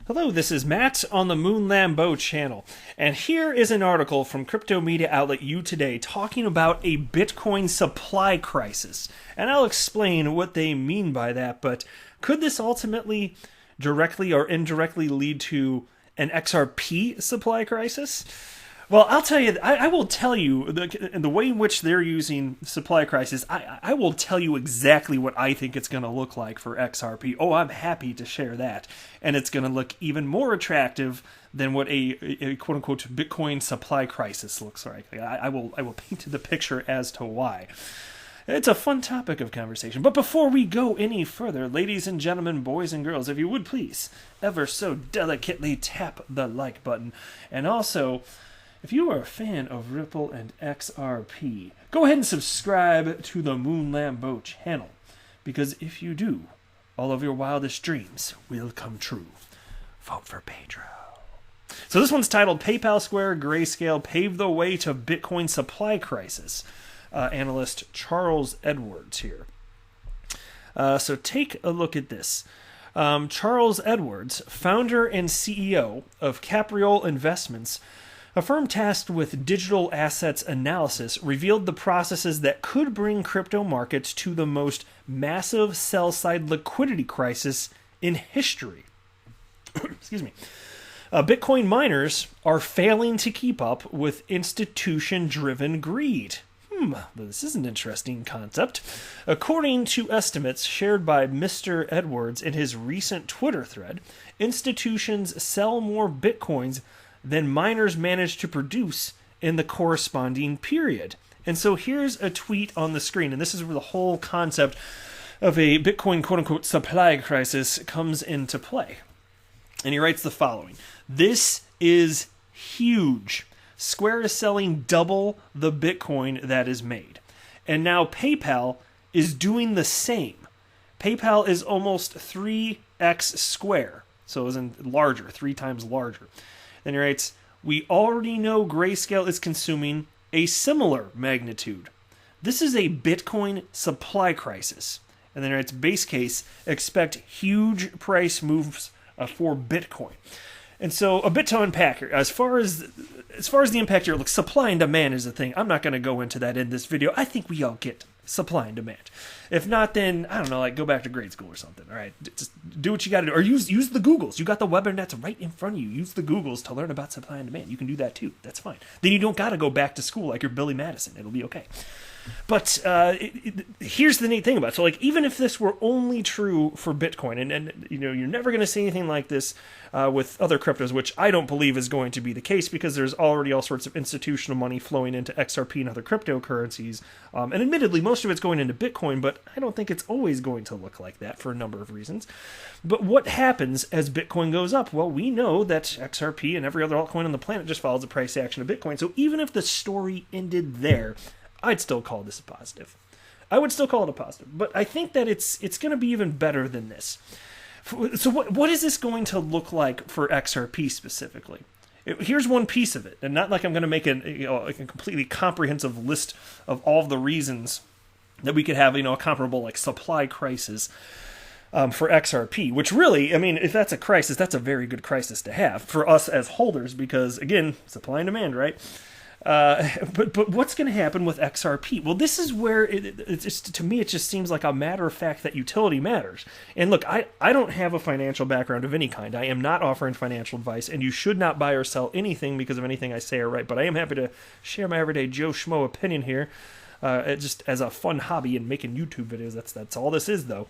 Hello, this is Matt on the Moon Lambeau channel, and here is an article from crypto media outlet You Today talking about a Bitcoin supply crisis. And I'll explain what they mean by that, but could this ultimately directly or indirectly lead to an XRP supply crisis? Well, I'll tell you, I will tell you, the way in which they're using supply crisis, I will tell you exactly what I think it's going to look like for XRP. Oh, I'm happy to share that. And it's going to look even more attractive than what a quote-unquote Bitcoin supply crisis looks like. I will paint the picture as to why. It's a fun topic of conversation. But before we go any further, ladies and gentlemen, boys and girls, if you would please, ever so delicately tap the like button. And also, if you are a fan of Ripple and XRP, go ahead and subscribe to the Moon Lambeau channel, because if you do, all of your wildest dreams will come true. Vote for Pedro. So this one's titled PayPal Square Grayscale Pave the Way to Bitcoin Supply Crisis. Analyst Charles Edwards here. So take a look at this. Charles Edwards, founder and CEO of Capriole Investments, a firm tasked with digital assets analysis, revealed the processes that could bring crypto markets to the most massive sell-side liquidity crisis in history. Excuse me. Bitcoin miners are failing to keep up with institution-driven greed. This is an interesting concept. According to estimates shared by Mr. Edwards in his recent Twitter thread, institutions sell more Bitcoins than miners managed to produce in the corresponding period. And so here's a tweet on the screen, and this is where the whole concept of a Bitcoin quote-unquote supply crisis comes into play. And he writes the following: "This is huge. Square is selling double the Bitcoin that is made. And now PayPal is doing the same. PayPal is almost 3x Square, so as in larger, 3 times larger." Then he writes, "We already know Grayscale is consuming a similar magnitude. This is a Bitcoin supply crisis." And then he writes, "Base case, expect huge price moves for Bitcoin." And so a bit to unpack here. As far as the impact here, look, supply and demand is a thing. I'm not going to go into that in this video. I think we all get supply and demand. If not, then, I don't know, like go back to grade school or something. All right, just do what you got to do. Or use the Googles. You got the web internet's right in front of you. Use the Googles to learn about supply and demand. You can do that too. That's fine. Then you don't got to go back to school like you're Billy Madison. It'll be okay. But here's the neat thing about it. So, like, even if this were only true for Bitcoin, and you know, you're never going to see anything like this with other cryptos, which I don't believe is going to be the case, because there's already all sorts of institutional money flowing into XRP and other cryptocurrencies. And admittedly, most of it's going into Bitcoin, but I don't think it's always going to look like that for a number of reasons. But what happens as Bitcoin goes up? Well, we know that XRP and every other altcoin on the planet just follows the price action of Bitcoin. So even if the story ended there, I'd still call this a positive. I would still call it a positive. But I think that it's going to be even better than this. So what is this going to look like for XRP specifically? Here's one piece of it, and not like I'm going to make a completely comprehensive list of all of the reasons that we could have a comparable like supply crisis for XRP, which really, I mean, if that's a crisis, that's a very good crisis to have for us as holders, because again, supply and demand, right? But what's going to happen with XRP? Well, this is where it's to me, it just seems like a matter of fact that utility matters. And look, I don't have a financial background of any kind. I am not offering financial advice, and you should not buy or sell anything because of anything I say or write. But I am happy to share my everyday Joe Schmo opinion here, just as a fun hobby and making YouTube videos. That's all this is, though.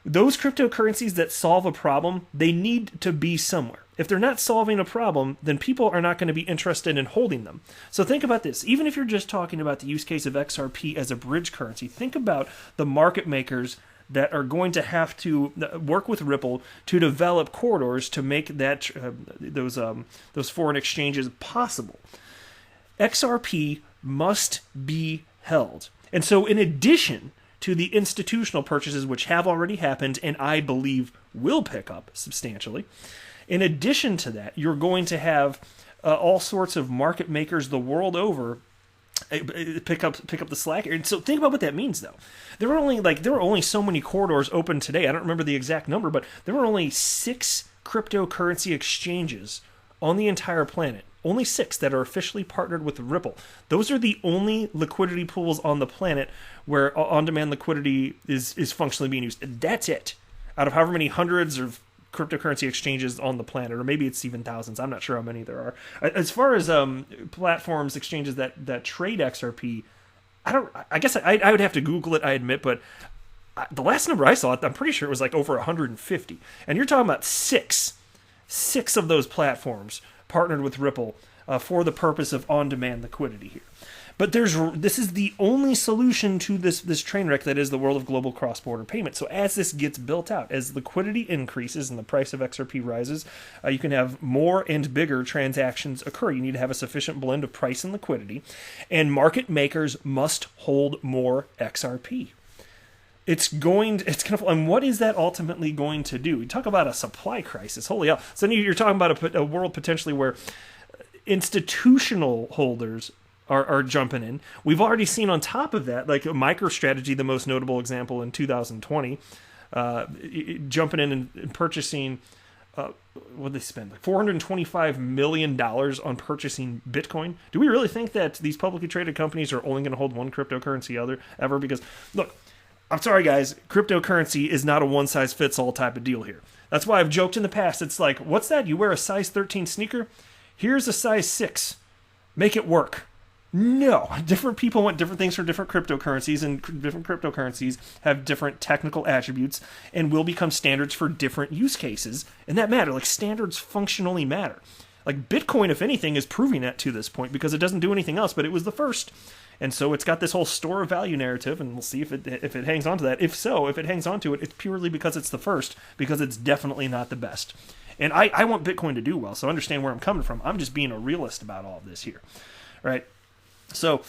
Those cryptocurrencies that solve a problem, they need to be somewhere. If they're not solving a problem, then people are not going to be interested in holding them. So think about this. Even if you're just talking about the use case of XRP as a bridge currency, think about the market makers that are going to have to work with Ripple to develop corridors to make that those foreign exchanges possible. XRP must be held. And so in addition to the institutional purchases, which have already happened and I believe will pick up substantially, in addition to that, you're going to have all sorts of market makers the world over pick up the slack. And so think about what that means, though. There were only so many corridors open today. I don't remember the exact number, but there were only 6 cryptocurrency exchanges on the entire planet. Only 6 that are officially partnered with Ripple. Those are the only liquidity pools on the planet where on-demand liquidity is functionally being used. That's it. Out of however many hundreds of cryptocurrency exchanges on the planet, or maybe it's even thousands. I'm not sure how many there are. As far as platforms, exchanges that trade XRP, I guess I would have to Google it, I admit, but the last number I saw, I'm pretty sure it was like over 150. And you're talking about six of those platforms partnered with Ripple for the purpose of on-demand liquidity here. But this is the only solution to this train wreck that is the world of global cross-border payment. So as this gets built out, as liquidity increases and the price of XRP rises, you can have more and bigger transactions occur. You need to have a sufficient blend of price and liquidity, and market makers must hold more XRP. And what is that ultimately going to do? We talk about a supply crisis. Holy hell! So you're talking about a world potentially where institutional holders are jumping in. We've already seen on top of that, like MicroStrategy, the most notable example in 2020, jumping in and purchasing, what did they spend? Like $425 million on purchasing Bitcoin. Do we really think that these publicly traded companies are only going to hold one cryptocurrency ever? Because, look, I'm sorry, guys, cryptocurrency is not a one-size-fits-all type of deal here. That's why I've joked in the past. It's like, what's that? You wear a size 13 sneaker? Here's a size 6. Make it work. No, different people want different things for different cryptocurrencies, and different cryptocurrencies have different technical attributes and will become standards for different use cases, and that matter. Like, standards functionally matter. Like, Bitcoin, if anything, is proving that to this point because it doesn't do anything else, but it was the first. And so it's got this whole store of value narrative, and we'll see if it hangs on to that. If it hangs on to it, it's purely because it's the first, because it's definitely not the best. And I want Bitcoin to do well, so understand where I'm coming from. I'm just being a realist about all of this here, right? So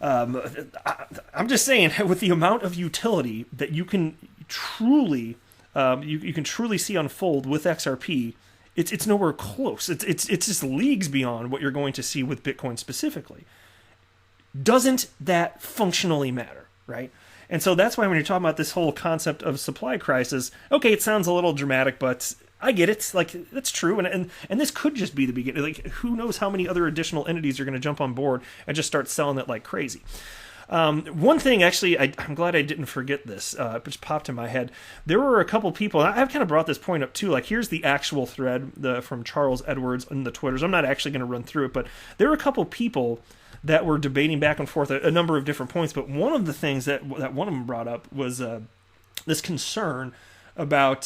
I'm just saying, with the amount of utility that you can truly you can truly see unfold with XRP, it's nowhere close. It's just leagues beyond what you're going to see with Bitcoin specifically. Doesn't that functionally matter, right? And so that's why when you're talking about this whole concept of supply crisis, okay, it sounds a little dramatic, but I get it. Like, that's true, and this could just be the beginning. Like, who knows how many other additional entities are going to jump on board and just start selling it like crazy. One thing, actually, I'm glad I didn't forget this. It just popped in my head. There were a couple people, and I've kind of brought this point up too. Like, here's the actual thread from Charles Edwards in the Twitters. I'm not actually going to run through it, but there were a couple people that were debating back and forth a number of different points. But one of the things that one of them brought up was this concern about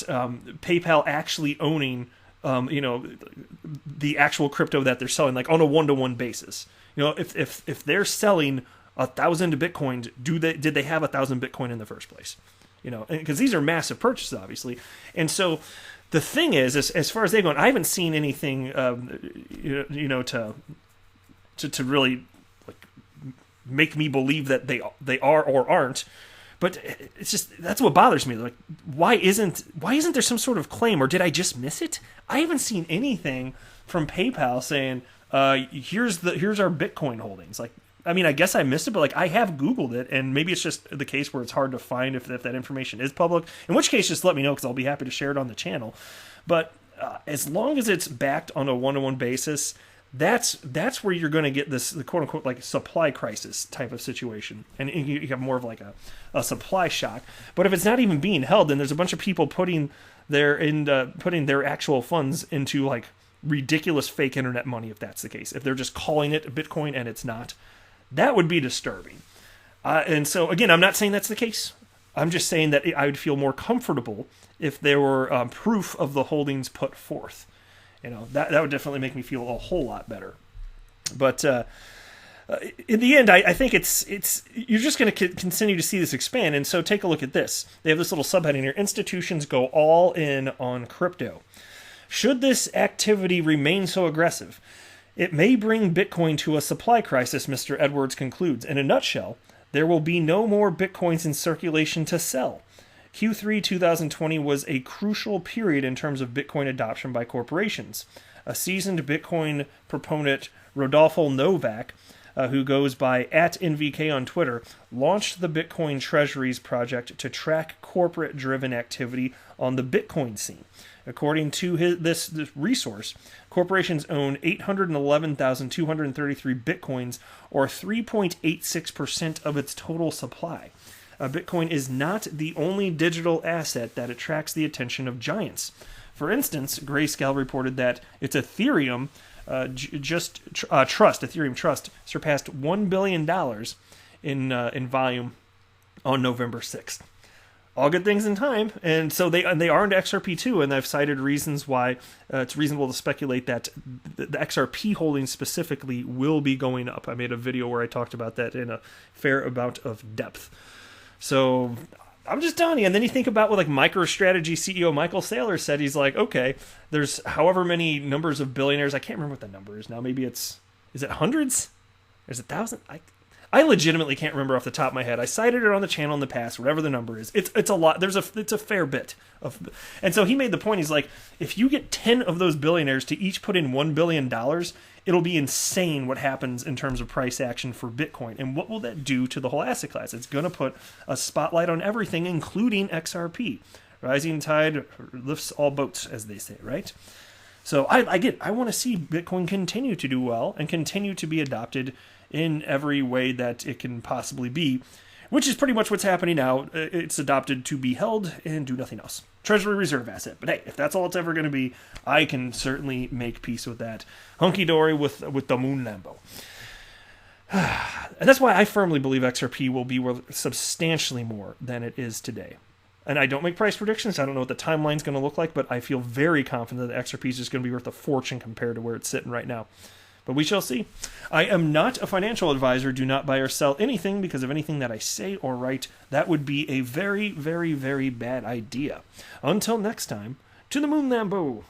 PayPal actually owning, the actual crypto that they're selling, like on a one-to-one basis. You know, if they're selling 1,000 Bitcoins, did they have 1,000 Bitcoin in the first place? You know, because these are massive purchases, obviously. And so the thing is, as far as they're going, I haven't seen anything, to really like make me believe that they are or aren't. But it's just, that's what bothers me. Like, why isn't there some sort of claim, or did I just miss it? I haven't seen anything from PayPal saying, here's our Bitcoin holdings. Like, I mean, I guess I missed it, but like, I have Googled it, and maybe it's just the case where it's hard to find if that information is public. In which case, just let me know, because I'll be happy to share it on the channel. But as long as it's backed on a one-to-one basis, that's where you're going to get the quote unquote like supply crisis type of situation, and you have more of like a supply shock. But if it's not even being held, then there's a bunch of people putting their actual funds into like ridiculous fake internet money. If that's the case, if they're just calling it Bitcoin and it's not, that would be disturbing. And so again, I'm not saying that's the case. I'm just saying that I would feel more comfortable if there were proof of the holdings put forth. You know, that would definitely make me feel a whole lot better. But in the end, I think it's you're just going to continue to see this expand. And so take a look at this. They have this little subheading here: institutions go all in on crypto. Should this activity remain so aggressive, it may bring Bitcoin to a supply crisis, Mr. Edwards concludes. In a nutshell, there will be no more Bitcoins in circulation to sell. Q3 2020 was a crucial period in terms of Bitcoin adoption by corporations. A seasoned Bitcoin proponent, Rodolfo Novak, who goes by @NVK on Twitter, launched the Bitcoin Treasuries project to track corporate-driven activity on the Bitcoin scene. According to this resource, corporations own 811,233 Bitcoins, or 3.86% of its total supply. Bitcoin is not the only digital asset that attracts the attention of giants. For instance, Grayscale reported that its Ethereum Ethereum Trust surpassed $1 billion in volume on November 6th. All good things in time, and so they are into XRP too, and I've cited reasons why it's reasonable to speculate that the XRP holdings specifically will be going up. I made a video where I talked about that in a fair amount of depth. So I'm just telling you. And then you think about what like MicroStrategy CEO Michael Saylor said. He's like, okay, there's however many numbers of billionaires. I can't remember what the number is now. Maybe is it hundreds? Is it thousands? I legitimately can't remember off the top of my head. I cited it on the channel in the past, whatever the number is. It's a lot. It's a fair bit of, and so he made the point. He's like, if you get 10 of those billionaires to each put in $1 billion, it'll be insane what happens in terms of price action for Bitcoin. And what will that do to the whole asset class? It's going to put a spotlight on everything, including XRP. Rising tide lifts all boats, as they say, right? So I want to see Bitcoin continue to do well and continue to be adopted in every way that it can possibly be, which is pretty much what's happening now. It's adopted to be held and do nothing else. Treasury reserve asset. But hey, if that's all it's ever going to be, I can certainly make peace with that. Hunky-dory with the moon Lambo. And that's why I firmly believe XRP will be worth substantially more than it is today. And I don't make price predictions. I don't know what the timeline's going to look like, but I feel very confident that XRP is just going to be worth a fortune compared to where it's sitting right now. But we shall see. I am not a financial advisor. Do not buy or sell anything, because of anything that I say or write, that would be a very, very, very bad idea. Until next time, to the moon Lambo.